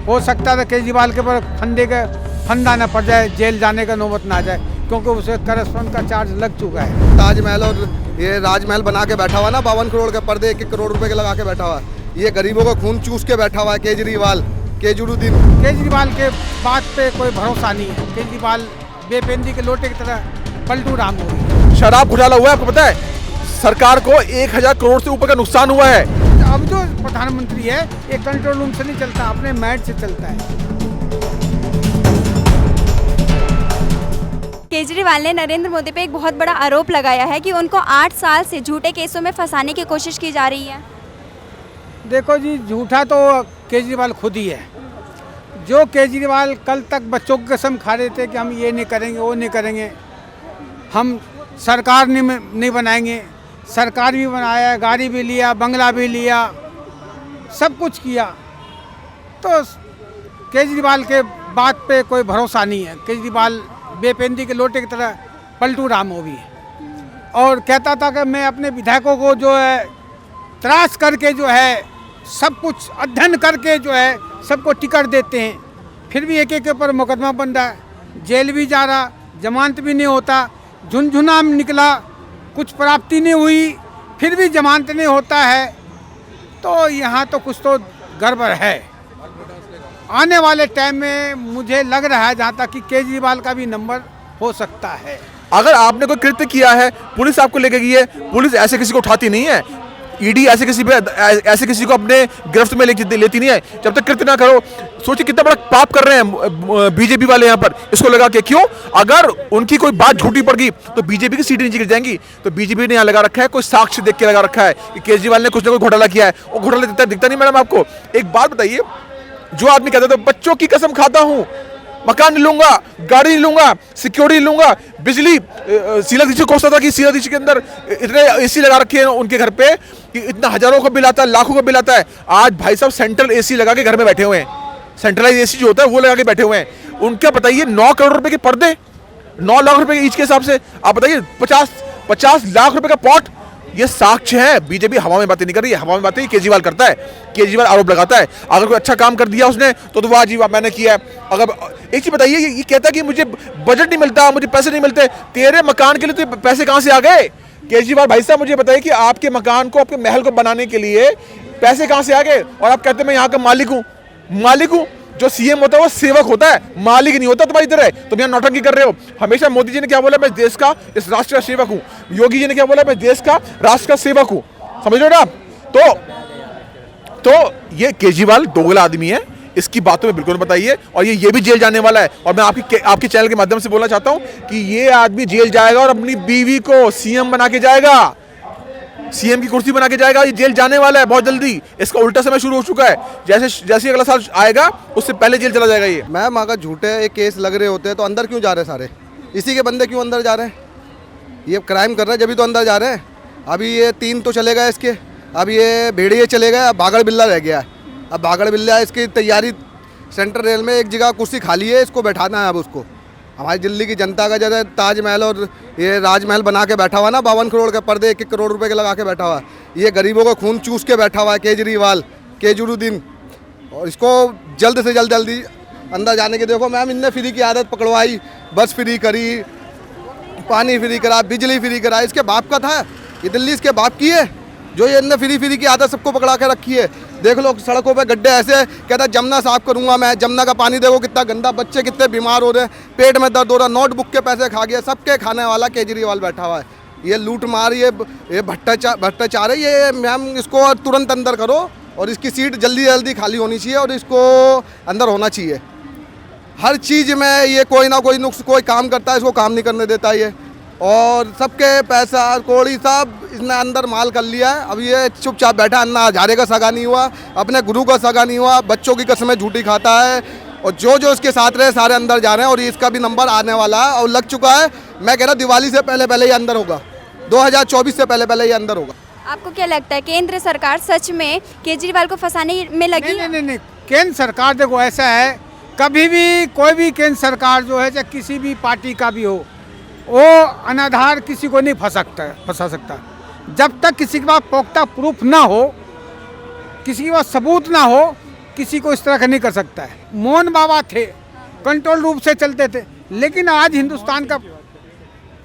हो सकता था केजरीवाल के ऊपर फंदा न पड़ जाए, जेल जाने का नौबत ना आ जाए, क्योंकि उसे करस्पॉन्ड का चार्ज लग चुका है। ताजमहल और ये राजमहल बना के बैठा हुआ ना, 52 करोड़ के पर्दे 1-1 करोड़ रुपए के लगा के बैठा हुआ है। ये गरीबों का खून चूस के बैठा हुआ है केजरीवाल, केजरीवाल। केजरीवाल के बात पे कोई भरोसा नहीं है। केजरीवाल बेपेंदी के लोटे की तरह पलटू राम हो गई। शराब घोटाला हुआ है, आपको पता है? सरकार को 1000 करोड़ से ऊपर का नुकसान हुआ है। अब जो प्रधानमंत्री है ये कंट्रोल रूम से नहीं चलता, अपने मैट से चलता है। केजरीवाल ने नरेंद्र मोदी पे एक बहुत बड़ा आरोप लगाया है कि उनको 8 साल से झूठे केसों में फंसाने की कोशिश की जा रही है। देखो जी, झूठा तो केजरीवाल खुद ही है। जो केजरीवाल कल तक बच्चों की कसम खा रहे थे कि हम ये नहीं करेंगे, वो नहीं करेंगे, हम सरकार नहीं बनाएंगे, सरकार भी बनाया, गाड़ी भी लिया, बंगला भी लिया, सब कुछ किया, तो केजरीवाल के बात पे कोई भरोसा नहीं है। केजरीवाल बेपेंदी के लोटे की तरह पलटू राम हो भी है और कहता था कि मैं अपने विधायकों को जो है त्रास करके जो है सब कुछ अध्ययन करके जो है सबको टिकट देते हैं, फिर भी एक ऊपर मुकदमा बन रहा है, जेल भी जा रहा, जमानत भी नहीं होता, झुनझुना निकला, कुछ प्राप्ति नहीं हुई, फिर भी जमानत नहीं होता है। तो यहाँ तो कुछ तो गड़बड़ है। आने वाले टाइम में मुझे लग रहा है जहाँ तक कि केजरीवाल का भी नंबर हो सकता है। अगर आपने कोई कृत्य किया है, पुलिस आपको लेके गई है, पुलिस ऐसे किसी को उठाती नहीं है, ईडी ऐसे किसी को अपने गिरफ्त में लेती नहीं है जब तक कृत्य ना करो। सोचिए कितना बड़ा पाप कर रहे हैं बीजेपी वाले यहाँ पर इसको लगा के। क्यों? अगर उनकी कोई बात झूठी पड़ गई तो बीजेपी की सीटें नीचे गिर जाएंगी। तो बीजेपी ने यहाँ लगा रखा है, कोई साक्ष्य देख के लगा रखा है कि केजरीवाल ने कुछ ना कुछ घोटाला किया है। वो घोटाला दिखता नहीं मैडम आपको। एक बात बताइए, जो आदमी कहता था बच्चों की कसम खाता हूँ, मकान नहीं लूंगा, गाड़ी नहीं लूंगा, सिक्योरिटी नहीं लूंगा, बिजली, शीला दीक्षित को था कि शीला दीक्षित के अंदर इतने एसी लगा रखे हैं उनके घर पे कि इतना हजारों का बिल आता है, लाखों का बिल आता है। आज भाई साहब सेंट्रल एसी लगा के घर में बैठे हुए हैं, सेंट्रलाइज एसी जो होता है वो लगा के बैठे हुए हैं। उनका बताइए 9 करोड़ रुपए के पर्दे, 9 लाख रुपए ईच के हिसाब से, आप बताइए 50 लाख रुपए का पॉट। ये साक्ष्य है। बीजेपी हवा में बातें नहीं कर रही है, हवा में बातें केजरीवाल करता है, केजरीवाल आरोप लगाता है। अगर कोई अच्छा काम कर दिया उसने तो वाह जी वाह मैंने किया है। अगर एक चीज बताइए, ये कहता है कि मुझे बजट नहीं मिलता, मुझे पैसे नहीं मिलते, तेरे मकान के लिए तो पैसे कहां से आ गए? केजरीवाल भाई साहब मुझे बताइए कि आपके मकान को, आपके महल को बनाने के लिए पैसे कहां से आ गए? और आप कहते हैं मैं यहाँ का मालिक हूँ। जो सीएम होता है वो सेवक होता है, मालिक नहीं होता तुम्हारी तरह। तुम यहाँ नौटंकी कर रहे हो। हमेशा मोदी जी ने क्या बोला, मैं देश का, इस राष्ट्र का सेवक हूँ। योगी जी ने क्या बोला, मैं देश का, राष्ट्र का सेवक हूँ। समझ रहे हो ना आप? तो ये केजरीवाल दोगला आदमी है, इसकी बातों में बिल्कुल बताइए। और ये भी जेल जाने वाला है। और मैं आपके चैनल के माध्यम से बोलना चाहता हूँ कि ये आदमी जेल जाएगा और अपनी बीवी को सीएम बना के जाएगा, सीएम की कुर्सी बना के जाएगा। ये जेल जाने वाला है बहुत जल्दी। इसका उल्टा समय शुरू हो चुका है। जैसे अगला साल आएगा उससे पहले जेल चला जाएगा ये। मैम अगर झूठे केस लग रहे होते हैं तो अंदर क्यों जा रहे हैं सारे? इसी के बंदे क्यों अंदर जा रहे हैं? ये क्राइम कर रहे हैं जब भी तो अंदर जा रहे हैं। अभी ये 3 तो चले गए इसके, अब ये भेड़िए चले गए, अब भागड़ बिल्ला रह गया है। अब भागड़ बिल्ला इसकी तैयारी, सेंट्रल रेल में एक जगह कुर्सी खाली है, इसको बैठाना है अब उसको। हमारी दिल्ली की जनता का जैसे ताजमहल और ये राजमहल बना के बैठा हुआ ना, 52 करोड़ के पर्दे 1-1 करोड़ रुपए के लगा के बैठा हुआ है। ये गरीबों का खून चूस के बैठा हुआ है केजरीवाल, केजरीवाल। और इसको जल्द से जल्दी अंदर जाने के देखो मैम, इनने फ्री की आदत पकड़वाई, बस फ्री करी, पानी फ्री करा, बिजली फ्री करा। इसके बाप का था ये, दिल्ली इसके बाप की है जो ये इनने फ्री की आदत सबको पकड़ा के रखी है। देख लो सड़कों पे गड्ढे ऐसे, कहता जमुना साफ करूंगा मैं, जमुना का पानी देखो कितना गंदा, बच्चे कितने बीमार हो रहे हैं, पेट में दर्द हो रहा, नोटबुक के पैसे खा गया, सबके खाने वाला केजरीवाल बैठा हुआ है। ये लूट मार, ये भ्रष्टाचार है ये मैम। इसको तुरंत अंदर करो और इसकी सीट जल्दी खाली होनी चाहिए और इसको अंदर होना चाहिए। हर चीज़ में ये कोई ना कोई नुक्स कोई काम करता है, इसको काम नहीं करने देता ये। और सबके पैसा कौड़ी सब इसने अंदर माल कर लिया है। अब ये चुपचाप बैठा, अन्ना हजारे का सगा नहीं हुआ, अपने गुरु का सगा नहीं हुआ, बच्चों की कसमें झूठी खाता है। और जो इसके साथ रहे सारे अंदर जा रहे हैं और इसका भी नंबर आने वाला है और लग चुका है। मैं कह रहा दिवाली से पहले ये अंदर होगा, 2024 से पहले ये अंदर होगा। आपको क्या लगता है केंद्र सरकार सच में केजरीवाल को फंसाने में लगी? नहीं। केंद्र सरकार देखो ऐसा है, कभी भी कोई भी केंद्र सरकार जो है चाहे किसी भी पार्टी का भी हो, वो अनाधार किसी को नहीं फंसा सकता। जब तक किसी के पास पुख्ता प्रूफ ना हो, किसी के पास सबूत ना हो, किसी को इस तरह का नहीं कर सकता है। मोहन बाबा थे, कंट्रोल रूप से चलते थे, लेकिन आज हिंदुस्तान का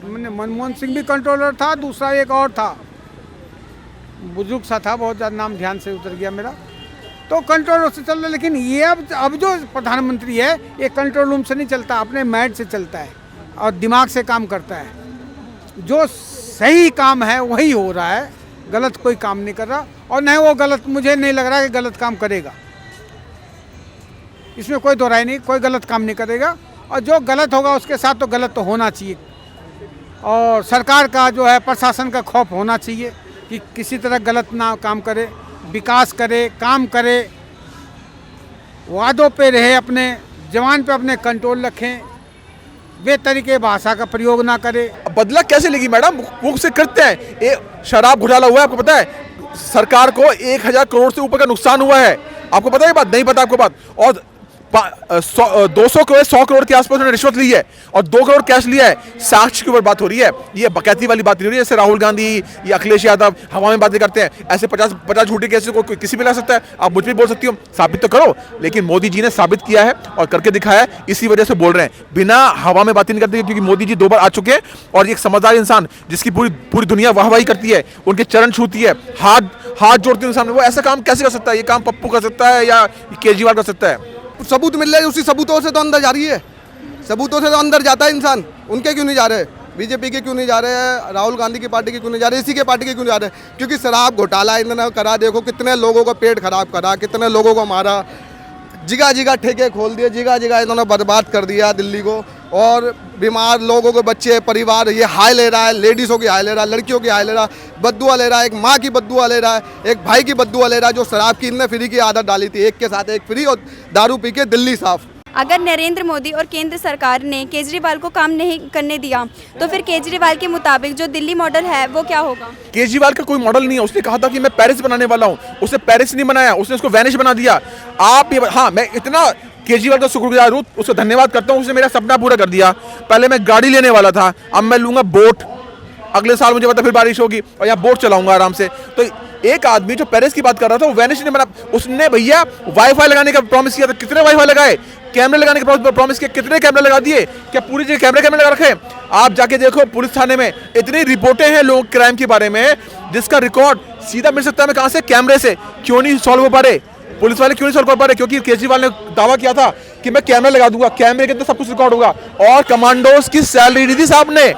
मनमोहन सिंह भी कंट्रोलर था, दूसरा एक और था, बुजुर्ग सा था, बहुत ज़्यादा नाम ध्यान से उतर गया मेरा, तो कंट्रोल रूम से चल रहा है। लेकिन ये अब जो प्रधानमंत्री है ये कंट्रोल रूम से नहीं चलता, अपने मैट से चलता है और दिमाग से काम करता है। जो सही काम है वही हो रहा है, गलत कोई काम नहीं कर रहा, और न वो गलत, मुझे नहीं लग रहा कि गलत काम करेगा, इसमें कोई दो राय नहीं, कोई गलत काम नहीं करेगा। और जो गलत होगा उसके साथ तो गलत तो होना चाहिए, और सरकार का जो है प्रशासन का खौफ होना चाहिए कि किसी तरह गलत ना काम करे, विकास करे, काम करे, वादों पे रहे, अपने जवान पे अपने कंट्रोल रखें, बेतरीके भाषा का प्रयोग ना करे। बदला कैसे लेगी मैडम? मुख से करते हैं। ये शराब घोटाला हुआ है, आपको पता है? सरकार को 1000 करोड़ से ऊपर का नुकसान हुआ है, आपको पता है ये बात? नहीं पता आपको बात? और 200 करोड़ 100 करोड़ के आसपास उन्होंने रिश्वत ली है और 2 करोड़ कैश लिया है। साक्ष्य के ऊपर बात हो रही है, ये बकैती वाली बात नहीं हो रही है जैसे राहुल गांधी या अखिलेश यादव हवा में बातें करते हैं। ऐसे 50 झूठे केस को किसी भी ला सकता है, आप मुझ भी बोल सकती हो, साबित तो करो। लेकिन मोदी जी ने साबित किया है और करके दिखाया है, इसी वजह से बोल रहे हैं, बिना हवा में बातें नहीं करते, क्योंकि मोदी जी 2 बार आ चुके हैं और एक समझदार इंसान जिसकी पूरी दुनिया वाहवाही करती है, उनके चरण छूती है, हाथ जोड़ते हैं सामने, वो ऐसा काम कैसे कर सकता है? ये काम पप्पू कर सकता है या केजरीवाल कर सकता है? सबूत मिल रहे हैं, उसी सबूतों से तो अंदर जा रही है, सबूतों से तो अंदर जाता है इंसान। उनके क्यों नहीं जा रहे? बीजेपी के क्यों नहीं जा रहे हैं? राहुल गांधी की पार्टी के क्यों नहीं जा रहे? इसी के पार्टी के क्यों नहीं जा रहे? क्योंकि शराब घोटाला इन्होंने करा, देखो कितने लोगों का पेट खराब करा, कितने लोगों को मारा, जगह ठेके खोल दिए, जगह इन्होंने बर्बाद कर दिया दिल्ली को, और बीमार लोगों के बच्चे परिवार ये हाय ले रहा है, लेडीज़ों की हाय ले रहा है, लड़कियों की हाय ले रहा है, बद्दुआ ले रहा है, एक माँ की बद्दुआ ले रहा है, एक भाई की बद्दुआ ले रहा है, जो शराब की इनने फ्री की आदत डाली थी, एक के साथ एक फ्री, और दारू पी के दिल्ली साफ। अगर नरेंद्र मोदी और केंद्र सरकार ने केजरीवाल को काम नहीं करने दिया तो फिर केजरीवाल के मुताबिक जो दिल्ली मॉडल है वो क्या होगा? केजरीवाल का कोई मॉडल नहीं है। उसने कहा था कि मैं पेरिस बनाने वाला हूं, उसने पेरिस नहीं बनाया, उसने उसको वेनिस बना दिया। आप ये, हाँ, मैं इतना केजरीवाल का शुक्रगुजार हूं, उसको धन्यवाद करता हूं, उसने मेरा सपना पूरा कर दिया। पहले मैं गाड़ी लेने वाला था, अब मैं लूंगा बोट, अगले साल मुझे पता फिर बारिश होगी और यहाँ बोट चलाऊंगा आराम से। तो एक आदमी जो पेरिस की बात कर रहा था वो वेनिस नहीं बना, उसने भैया वाईफाई लगाने का प्रॉमिस किया था, कितने वाईफाई लगाए? कैमरे लगाने का प्रॉमिस किया, कितने कैमरे लगा दिए? क्या पूरी जगह कैमरे लगा रखे? आप जाके देखो पुलिस थाने में इतनी रिपोर्टें हैं लोग क्राइम के बारे में, जिसका रिकॉर्ड सीधा मिल सकता है। कहां से? कैमरे से। क्यों नहीं सॉल्व हो पा रहे? पुलिस वाले क्यों नहीं सॉल्व कर पा रहे? क्योंकि केजरीवाल ने दावा किया था कि मैं कैमरा लगा दूंगा, कैमरे के अंदर सब कुछ रिकॉर्ड होगा। और कमांडोज की सैलरी नहीं दी साहब ने,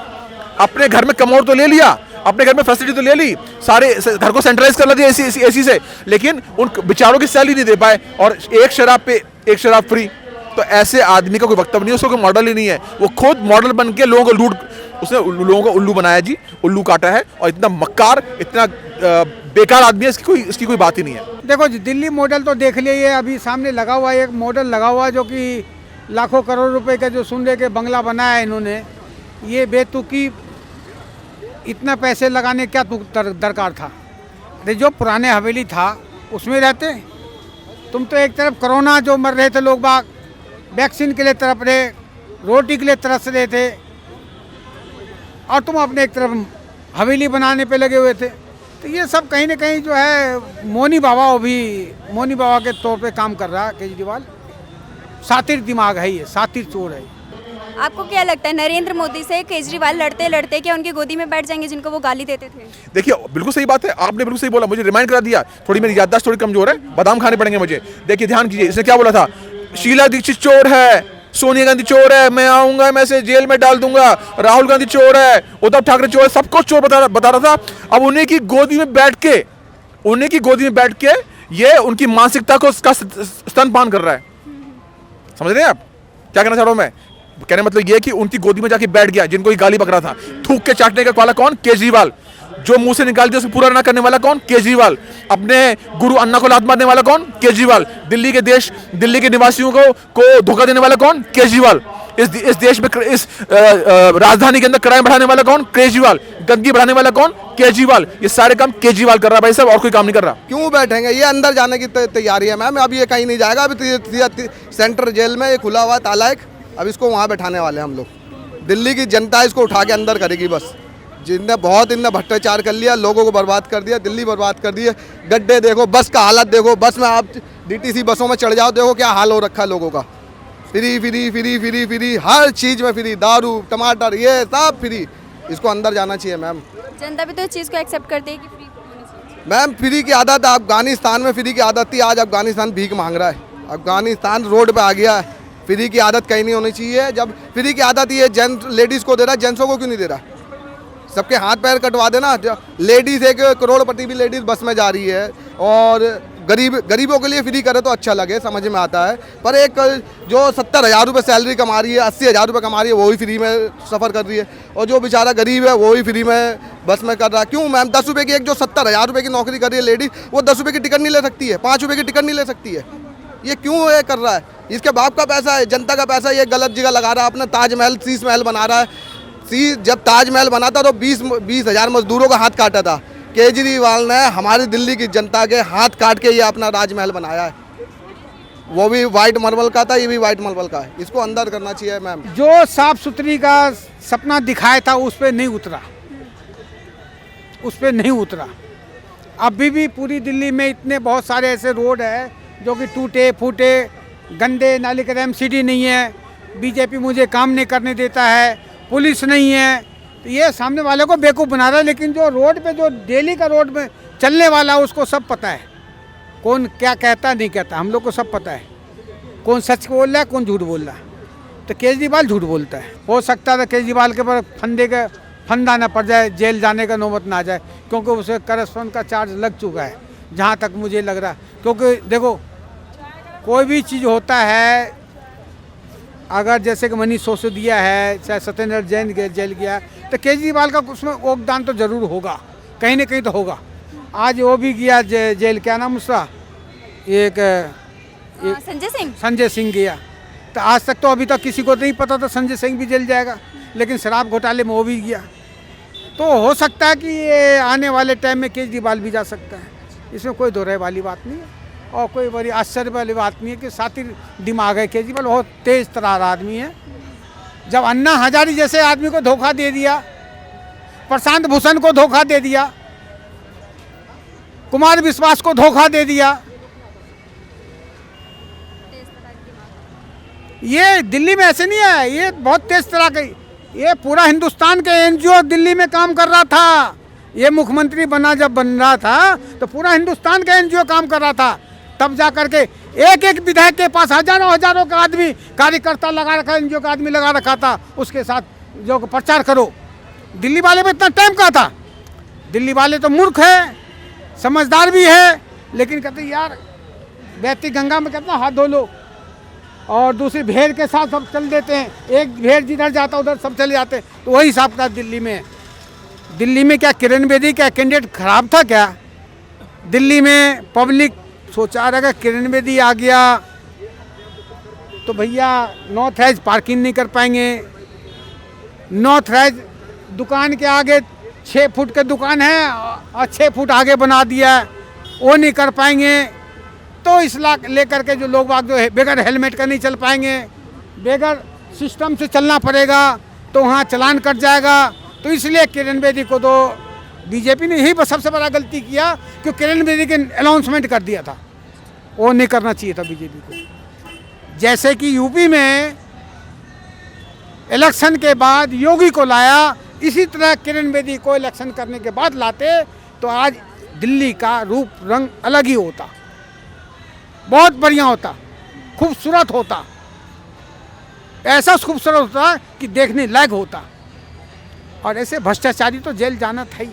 अपने घर में कमोड तो ले लिया, अपने घर में फैसिलिटी तो ले ली, सारे घर को सेंट्रलाइज कर दिया एसी से, लेकिन उन बेचारों की सैलरी नहीं दे पाए, और एक शराब पे एक शराब फ्री। तो ऐसे आदमी का कोई वक्तव्य नहीं है, उसका कोई मॉडल ही नहीं है। वो खुद मॉडल बन के लोगों को लूट, उसने लोगों को उल्लू बनाया जी, उल्लू काटा है। और इतना मक्कार, इतना बेकार आदमी है, इसकी कोई बात ही नहीं है। देखो जी, दिल्ली मॉडल तो देख लिया, ये अभी सामने लगा हुआ है, एक मॉडल लगा हुआ है जो कि लाखों करोड़ रुपए का जो सुन रहे के बंगला बनाया है इन्होंने, ये बेतुकी इतना पैसे लगाने क्या दरकार था? अरे जो पुराने हवेली था उसमें रहते। तुम तो एक तरफ कोरोना जो मर रहे थे लोग बाग, वैक्सीन के लिए तड़प रहे, रोटी के लिए तरस रहे थे, और तुम अपने एक तरफ हवेली बनाने पे लगे हुए थे। तो ये सब कहीं ना कहीं जो है मोनी बाबा के तौर पे काम कर रहा है केजरीवाल। सातिर दिमाग है ये, सातिर चोर है। आपको क्या लगता है नरेंद्र मोदी से केजरीवाल लड़ते लड़ते क्या उनकी गोदी में बैठ जाएंगे जिनको वो गाली देते थे? देखिए, बिल्कुल सही बात है, आपने बिल्कुल सही बोला, मुझे रिमाइंड करा दिया। थोड़ी मेरी याददाश्त थोड़ी कमजोर है, बादाम खाने पड़ेंगे मुझे। देखिए, ध्यान कीजिए, इसने क्या बोला था? शीला दीक्षित चोर है, सोनिया गांधी चोर है, मैं आऊंगा, मैं इसे जेल में डाल दूंगा, राहुल गांधी चोर है, उद्धव ठाकरे चोर है, सबको चोर बता रहा था। अब उन्हीं की गोदी में बैठ के ये उनकी मानसिकता को स्तनपान कर रहा है। समझ रहे हैं आप क्या कहना चाह रहा हूं मैं? कहने मतलब ये कि उनकी गोदी में जाके बैठ गया, जिनको ये गाली बक रहा था। थूक के चाटने का वाला कौन? केजरीवाल। जो मुंह से निकाल दिया उसको पूरा ना करने वाला कौन? केजरीवाल। अपने गुरु अन्ना को लात मारने वाला कौन? केजरीवाल। दिल्ली के निवासियों को धोखा देने वाला कौन? केजरीवाल। इस देश में इस राजधानी के अंदर क्राइम बढ़ाने वाला कौन? केजरीवाल। गंदगी बढ़ाने वाला कौन? केजरीवाल। ये सारे काम केजरीवाल कर रहा है भाई साहब, और कोई काम नहीं कर रहा। क्यों बैठेंगे? ये अंदर जाने की तैयारी है मैम, अब ये कहीं नहीं जाएगा। अभी सेंट्रल जेल में ये खुला हुआ ताला, अब इसको वहाँ बैठाने वाले हैं हम लोग। दिल्ली की जनता इसको उठा के अंदर करेगी बस। जिनने भ्रष्टाचार कर लिया, लोगों को बर्बाद कर दिया, दिल्ली बर्बाद कर दी है। गड्ढे देखो, बस का हालत देखो, बस में आप DTC बसों में चढ़ जाओ, देखो क्या हाल हो रखा है लोगों का। Free free free free free, हर चीज़ में फ्री, दारू टमाटर ये सब फ्री। इसको अंदर जाना चाहिए मैम। जनता भी तो इस चीज़ को एक्सेप्ट करती है कि फ्री होनी चाहिए। मैम फ्री की आदत अफगानिस्तान में फ्री की आदत थी, आज अफगानिस्तान भीख मांग रहा है, अफगानिस्तान रोड पे आ गया है। फ्री की आदत कहीं नहीं होनी चाहिए। जब फ्री की आदत ये जेंट्स लेडीज़ को दे रहा है, जेंट्सों को क्यों नहीं दे रहा? सबके हाथ पैर कटवा देना। लेडीज़, 1 करोड़पति भी लेडीज़ बस में जा रही है, और गरीबों के लिए फ्री करे तो अच्छा लगे, समझ में आता है। पर एक जो 70,000 रुपये सैलरी कमा रही है, 80,000 रुपये कमा रही है, वो ही फ्री में सफ़र कर रही है, और जो बेचारा गरीब है वो ही फ्री में बस में कर रहा है। क्यों मैम? 10 रुपये की एक जो 70,000 रुपये की नौकरी कर रही है लेडीज़, वो 10 रुपये की टिकट नहीं ले सकती है, 5 रुपये की टिकट नहीं ले सकती है। ये क्यों ये कर रहा है? इसके बाप का पैसा है, जनता का पैसा, ये गलत जगह लगा रहा है। अपना ताजमहल, शीश महल बना रहा है। जब ताजमहल बना था तो 20,000 मजदूरों का हाथ काटा था। केजरीवाल ने हमारी दिल्ली की जनता के हाथ काट के ये अपना राजमहल बनाया है। वो भी वाइट मार्बल का था, ये भी वाइट मार्बल का है। इसको अंदर करना चाहिए मैम। जो साफ सुथरी का सपना दिखाया था उस पर नहीं उतरा, उस पर नहीं उतरा। अभी भी पूरी दिल्ली में इतने बहुत सारे ऐसे रोड है जो कि टूटे फूटे, गंदे, नाली का MCD नहीं है, बीजेपी मुझे काम नहीं करने देता है, पुलिस नहीं है। तो ये सामने वाले को बेवकूफ़ बना रहा है। लेकिन जो रोड पे, जो डेली का रोड में चलने वाला है, उसको सब पता है कौन क्या कहता नहीं कहता। हम लोग को सब पता है कौन सच बोल रहा है, कौन झूठ बोल रहा है। तो केजरीवाल झूठ बोलता है। हो सकता था केजरीवाल के पर फंदा ना पड़ जाए, जेल जाने का नौबत ना आ जाए, क्योंकि उसे करस्पॉन्ड का चार्ज लग चुका है, जहाँ तक मुझे लग रहा है। क्योंकि देखो, कोई भी चीज़ होता है, अगर जैसे कि मनीष सिसोदिया है, चाहे सत्येंद्र जैन जेल गया, तो केजरीवाल का उसमें योगदान तो ज़रूर होगा, कहीं ना कहीं तो होगा। आज वो भी गया जेल, क्या नाम उसका, एक संजय सिंह गया। तो आज तक तो अभी तक किसी को नहीं पता था संजय सिंह भी जेल जाएगा, लेकिन शराब घोटाले में वो भी गया। तो हो सकता है कि ये आने वाले टाइम में केजरीवाल भी जा सकता है, इसमें कोई दो राय वाली बात नहीं है। और कोई बड़ी आश्चर्य वाली बात नहीं है कि सातिर दिमाग है केजरीवाल, बहुत तेज तरार आदमी है। जब अन्ना हजारी जैसे आदमी को धोखा दे दिया, प्रशांत भूषण को धोखा दे दिया, कुमार विश्वास को धोखा दे दिया, ये दिल्ली में ऐसे नहीं है, ये बहुत तेज तरह के, ये पूरा हिंदुस्तान के NGO दिल्ली में काम कर रहा था। ये मुख्यमंत्री जब बन रहा था तो पूरा हिंदुस्तान का NGO काम कर रहा था। तब जा करके एक विधायक के पास हजारों का आदमी, कार्यकर्ता लगा रखा, NGO का आदमी लगा रखा था, उसके साथ जो प्रचार करो। दिल्ली वाले में इतना टाइम कहाँ था? दिल्ली वाले तो मूर्ख है, समझदार भी है, लेकिन कहते यार बहती गंगा में कितना हाथ धो लो, और दूसरी भेड़ के साथ सब चल देते हैं, एक भेड़ जिधर जाता उधर सब चले जाते हैं। तो वही हिसाब था दिल्ली में। दिल्ली में क्या किरण बेदी क्या कैंडिडेट खराब था क्या? दिल्ली में पब्लिक सोचा रहा किरण बेदी आ गया तो भैया नॉर्थ राइज पार्किंग नहीं कर पाएंगे, नॉर्थ राइज दुकान के आगे 6 फुट के दुकान है और 6 फुट आगे बना दिया, वो नहीं कर पाएंगे। तो इस लेकर के जो लोग बाग जो बगैर हेलमेट का नहीं चल पाएंगे, बगैर सिस्टम से चलना पड़ेगा, तो वहाँ चलान कट जाएगा। तो इसलिए किरण बेदी को तो बीजेपी ने यही सबसे बड़ा गलती किया कि किरण बेदी के अनाउंसमेंट कर दिया था, वो नहीं करना चाहिए था बीजेपी को। जैसे कि यूपी में इलेक्शन के बाद योगी को लाया, इसी तरह किरण बेदी को इलेक्शन करने के बाद लाते तो आज दिल्ली का रूप रंग अलग ही होता, बहुत बढ़िया होता, खूबसूरत होता, ऐसा खूबसूरत होता कि देखने लायक होता। और ऐसे भ्रष्टाचारी तो जेल जाना था ही।